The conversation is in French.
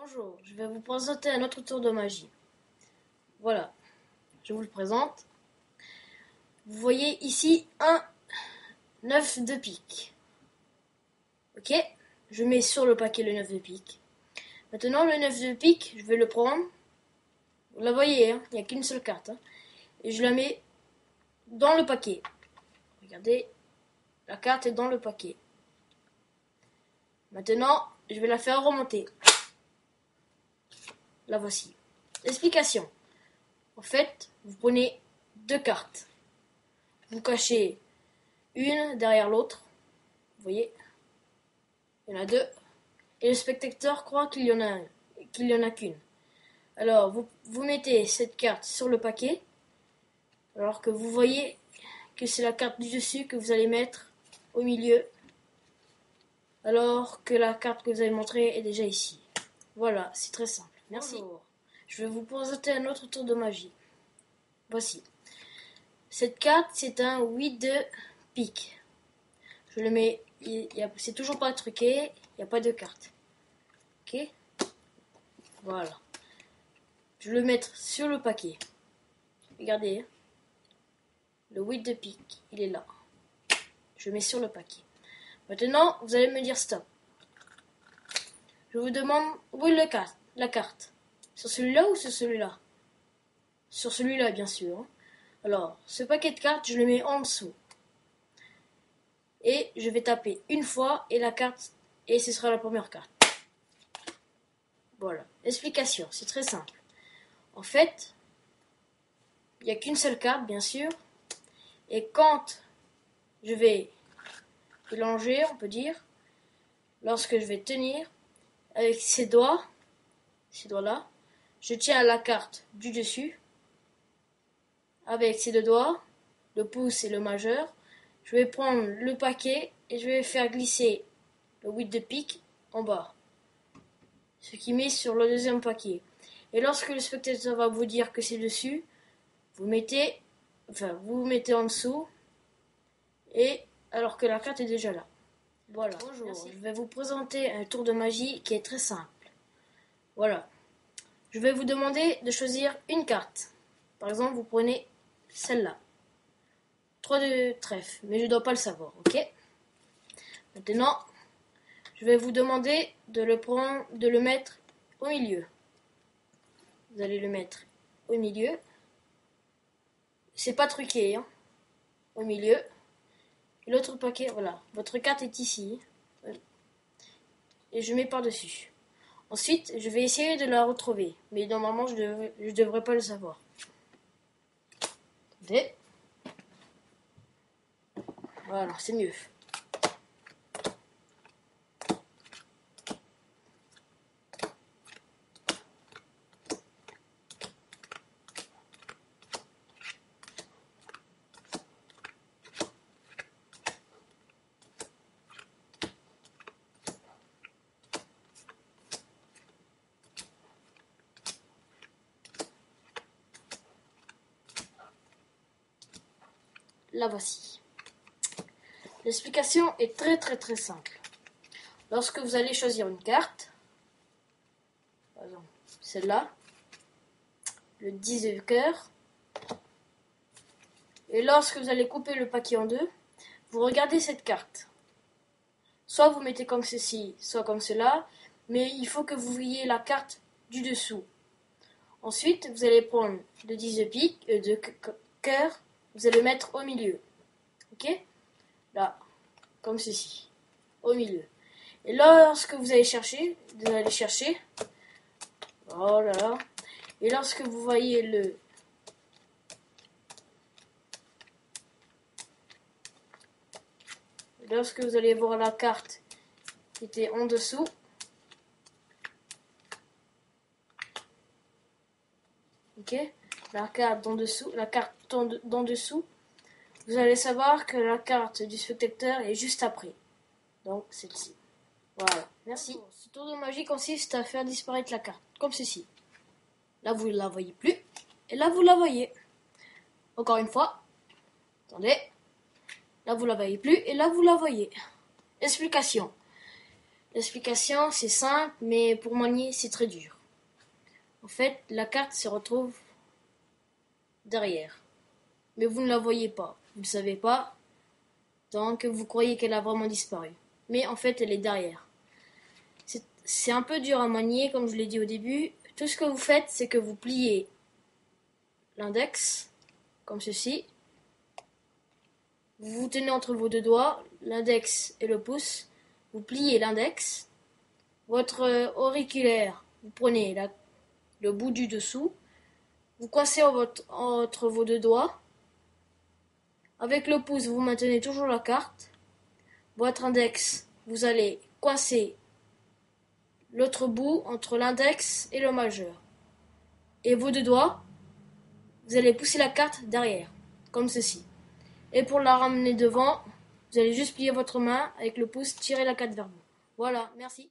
Bonjour, je vais vous présenter un autre tour de magie. Voilà, je vous le présente. Vous voyez ici un 9 de pique. Ok, je mets sur le paquet le 9 de pique. Maintenant, le 9 de pique, je vais le prendre. Vous la voyez, hein, il n'y a qu'une seule carte. Et je la mets dans le paquet. Regardez, la carte est dans le paquet. Maintenant, je vais la faire remonter. La voici. Explication. En fait, vous prenez deux cartes. Vous cachez une derrière l'autre. Vous voyez, il y en a deux. Et le spectateur croit qu'il y en a qu'une. Alors, vous mettez cette carte sur le paquet, alors que vous voyez que c'est la carte du dessus que vous allez mettre au milieu, alors que la carte que vous avez montrée est déjà ici. Voilà, c'est très simple. Merci. Bonjour. Je vais vous présenter un autre tour de magie. Voici. Cette carte, c'est un 8 de pique. Je le mets, c'est toujours pas truqué, il n'y a pas de carte. Ok? Voilà. Je vais le mettre sur le paquet. Regardez. Hein. Le 8 de pique, il est là. Je le mets sur le paquet. Maintenant, vous allez me dire stop. Je vous demande où est la carte. Sur celui-là ou sur celui-là? Sur celui-là, bien sûr. Hein. Alors, ce paquet de cartes, je le mets en dessous. Et je vais taper une fois et la carte, et ce sera la première carte. Voilà. Explication, c'est très simple. En fait, il n'y a qu'une seule carte, bien sûr. Et quand je vais mélanger, on peut dire, lorsque je vais tenir avec ces doigts-là, je tiens la carte du dessus. Avec ces deux doigts, le pouce et le majeur, je vais prendre le paquet et je vais faire glisser le 8 de pique en bas. Ce qui met sur le deuxième paquet. Et lorsque le spectateur va vous dire que c'est dessus, vous mettez en dessous, et alors que la carte est déjà là. Voilà. Bonjour. Merci. Je vais vous présenter un tour de magie qui est très simple. Voilà. Je vais vous demander de choisir une carte. Par exemple, vous prenez celle-là. 3 de trèfle, mais je ne dois pas le savoir, ok? Maintenant, je vais vous demander de le mettre au milieu. Vous allez le mettre au milieu. C'est pas truqué, hein? Au milieu. Et l'autre paquet, voilà. Votre carte est ici. Et je mets par-dessus. Ensuite, je vais essayer de la retrouver. Mais normalement, je devrais pas le savoir. Attendez. Voilà, c'est mieux. La voici. L'explication est très simple. Lorsque vous allez choisir une carte, par exemple celle-là, le 10 de cœur, et lorsque vous allez couper le paquet en deux, vous regardez cette carte. Soit vous mettez comme ceci, soit comme cela, mais il faut que vous voyez la carte du dessous. Ensuite, vous allez prendre le 10 de pique, de cœur, vous allez le mettre au milieu. Ok? Là, comme ceci, au milieu. Et lorsque vous allez chercher, oh là là, et lorsque vous voyez lorsque vous allez voir la carte qui était en dessous, ok, la carte d'en dessous, vous allez savoir que la carte du spectateur est juste après. Donc celle-ci. Voilà, merci. Ce tour de magie consiste à faire disparaître la carte, comme ceci. Là, vous ne la voyez plus, et là, vous la voyez. Encore une fois. Attendez. Là, vous la voyez plus, et là, vous la voyez. Explication. L'explication, c'est simple, mais pour manier, c'est très dur. En fait, la carte se retrouve derrière. Mais vous ne la voyez pas, vous ne savez pas, donc vous croyez qu'elle a vraiment disparu. Mais en fait, elle est derrière. C'est un peu dur à manier, comme je l'ai dit au début. Tout ce que vous faites, c'est que vous pliez l'index, comme ceci. Vous vous tenez entre vos deux doigts, l'index et le pouce. Vous pliez l'index. Votre auriculaire, vous prenez le bout du dessous. Vous coincez entre vos deux doigts. Avec le pouce, vous maintenez toujours la carte. Votre index, vous allez coincer l'autre bout entre l'index et le majeur. Et vos deux doigts, vous allez pousser la carte derrière, comme ceci. Et pour la ramener devant, vous allez juste plier votre main avec le pouce, tirer la carte vers vous. Voilà, merci.